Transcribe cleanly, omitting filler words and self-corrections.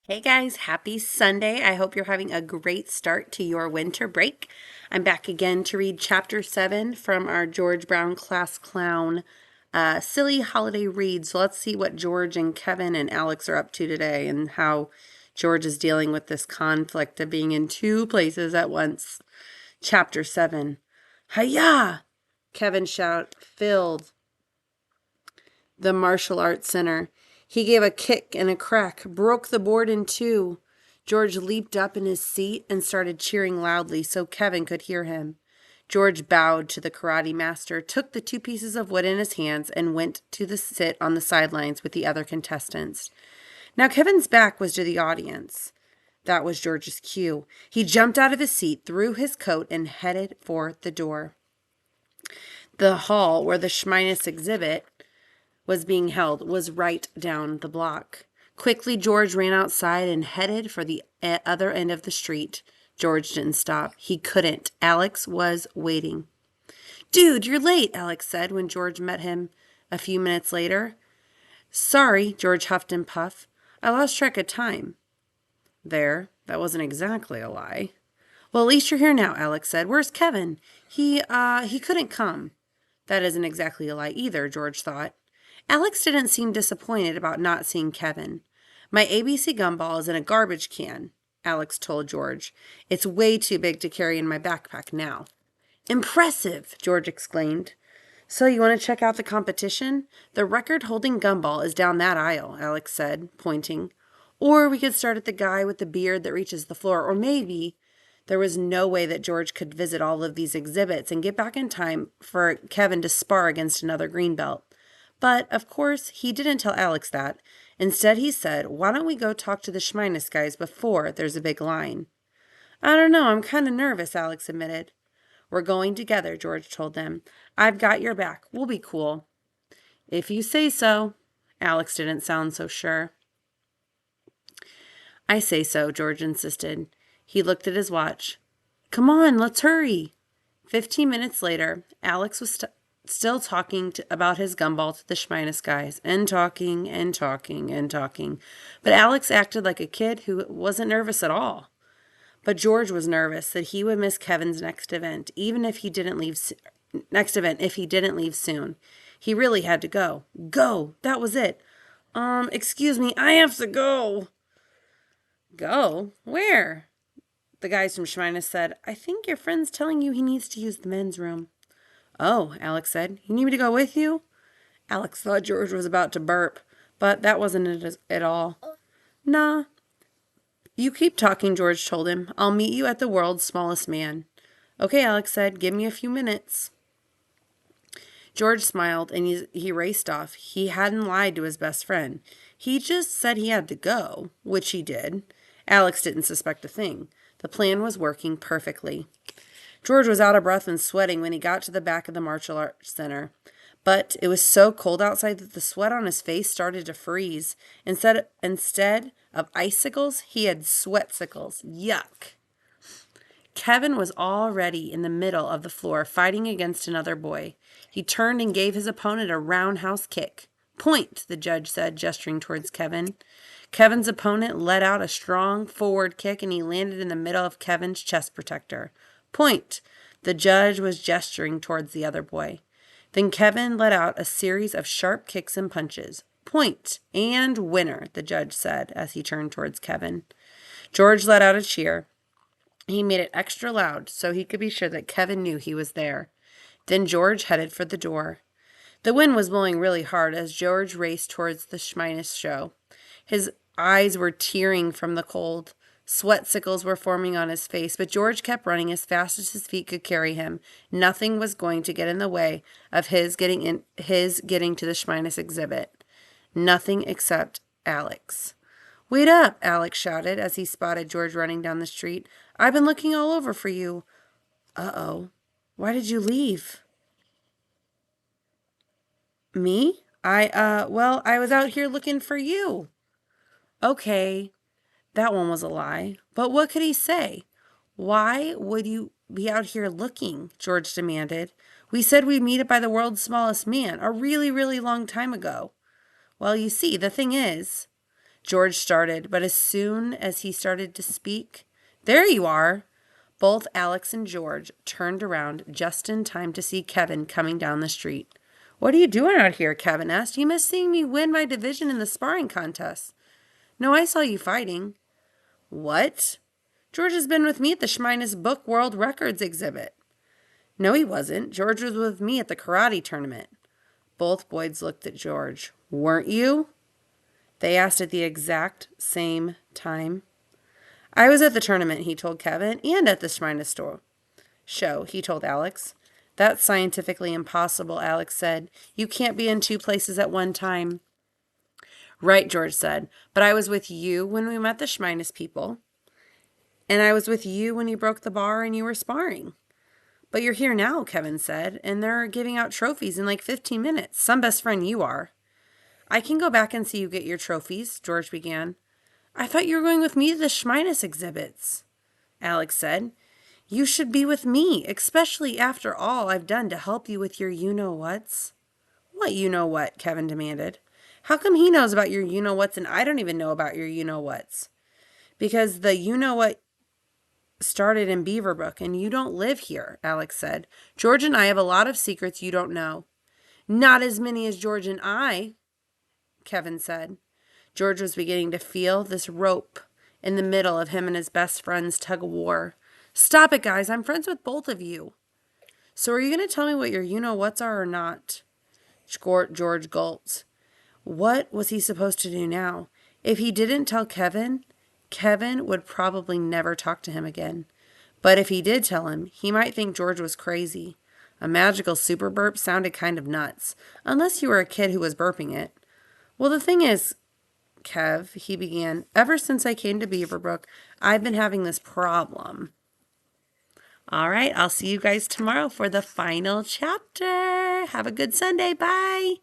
Hey guys, happy Sunday. I hope you're having a great start to your winter break. I'm back again to read chapter 7 from our George Brown Class Clown silly holiday read. So let's see what George and Kevin and Alex are up to today and how George is dealing with this conflict of being in two places at once. Chapter 7. Hiya! Kevin filled the martial arts center. He gave a kick and a crack, broke the board in two. George leaped up in his seat and started cheering loudly so Kevin could hear him. George bowed to the karate master, took the two pieces of wood in his hands, and went to sit on the sidelines with the other contestants. Now Kevin's back was to the audience. That was George's cue. He jumped out of his seat, threw his coat, and headed for the door. The hall where the Schminus exhibit was being held was right down the block. Quickly, George ran outside and headed for the other end of the street. George didn't stop. He couldn't. Alex was waiting. Dude, you're late, Alex said when George met him a few minutes later. Sorry, George huffed and puffed. I lost track of time. There, that wasn't exactly a lie. Well, at least you're here now, Alex said. Where's Kevin? He couldn't come. That isn't exactly a lie either, George thought. Alex didn't seem disappointed about not seeing Kevin. My ABC gumball is in a garbage can, Alex told George. It's way too big to carry in my backpack now. Impressive, George exclaimed. So you want to check out the competition? The record-holding gumball is down that aisle, Alex said, pointing. Or we could start at the guy with the beard that reaches the floor, or maybe... There was no way that George could visit all of these exhibits and get back in time for Kevin to spar against another greenbelt. But, of course, he didn't tell Alex that. Instead, he said, why don't we go talk to the Schminus guys before there's a big line? I don't know, I'm kind of nervous, Alex admitted. We're going together, George told them. I've got your back. We'll be cool. If you say so. Alex didn't sound so sure. I say so, George insisted. He looked at his watch. Come on, let's hurry. 15 minutes later, Alex was still talking about his gumball to the Schminus guys, and talking and talking and talking. But Alex acted like a kid who wasn't nervous at all. But George was nervous that he would miss Kevin's next event, even if he didn't leave soon. He really had to go. Go! That was it. Excuse me, I have to go. Go? Where? The guys from Schminus said, I think your friend's telling you he needs to use the men's room. Oh, Alex said. You need me to go with you? Alex thought George was about to burp, but that wasn't it at all. Nah. You keep talking, George told him. I'll meet you at the world's smallest man. Okay, Alex said. Give me a few minutes. George smiled, and he raced off. He hadn't lied to his best friend. He just said he had to go, which he did. Alex didn't suspect a thing. The plan was working perfectly. George was out of breath and sweating when he got to the back of the martial arts center. But it was so cold outside that the sweat on his face started to freeze. Instead of icicles, he had sweatsicles. Yuck. Kevin was already in the middle of the floor fighting against another boy. He turned and gave his opponent a roundhouse kick. Point, the judge said, gesturing towards Kevin. Kevin's opponent let out a strong forward kick and he landed in the middle of Kevin's chest protector. Point, the judge was gesturing towards the other boy. Then Kevin let out a series of sharp kicks and punches. Point and winner, the judge said as he turned towards Kevin. George let out a cheer. He made it extra loud so he could be sure that Kevin knew he was there. Then George headed for the door. The wind was blowing really hard as George raced towards the Schminus show. His eyes were tearing from the cold. Sweatsicles were forming on his face, but George kept running as fast as his feet could carry him. Nothing was going to get in the way of his getting to the Schminus exhibit. Nothing except Alex. Wait up, Alex shouted as he spotted George running down the street. I've been looking all over for you. Uh-oh. Why did you leave? Me? I was out here looking for you. Okay, that one was a lie. But what could he say? Why would you be out here looking? George demanded. We said we'd meet up by the world's smallest man a really, really long time ago. Well, you see, the thing is, George started, but as soon as he started to speak, "There you are!" Both Alex and George turned around just in time to see Kevin coming down the street. "What are you doing out here?" Kevin asked. "You missed seeing me win my division in the sparring contest." "No, I saw you fighting." "What?" "George has been with me at the Schmeinus Book World Records exhibit." "No, he wasn't. George was with me at the karate tournament." Both boys looked at George. "Weren't you?" They asked at the exact same time. "I was at the tournament," he told Kevin, "and at the Schmeinus show," he told Alex. "That's scientifically impossible," Alex said. "You can't be in two places at one time." "Right," George said. "But I was with you when we met the Schmeinus people. And I was with you when you broke the bar and you were sparring." "But you're here now," Kevin said, "and they're giving out trophies in like 15 minutes. Some best friend you are." "I can go back and see you get your trophies," George began. "I thought you were going with me to the Schmeinus exhibits," Alex said. "You should be with me, especially after all I've done to help you with your you-know-whats." "What you-know-what?" Kevin demanded. "How come he knows about your you-know-whats and I don't even know about your you-know-whats?" "Because the you-know-what started in Beaverbrook and you don't live here," Alex said. "George and I have a lot of secrets you don't know." "Not as many as George and I," Kevin said. George was beginning to feel this rope in the middle of him and his best friend's tug of war. "Stop it, guys. I'm friends with both of you." "So are you going to tell me what your you-know-whats are or not?" George gulped. What was he supposed to do now? If he didn't tell Kevin, Kevin would probably never talk to him again. But if he did tell him, he might think George was crazy. A magical super burp sounded kind of nuts, unless you were a kid who was burping it. "Well, the thing is, Kev," he began, "ever since I came to Beaverbrook, I've been having this problem." All right, I'll see you guys tomorrow for the final chapter. Have a good Sunday. Bye.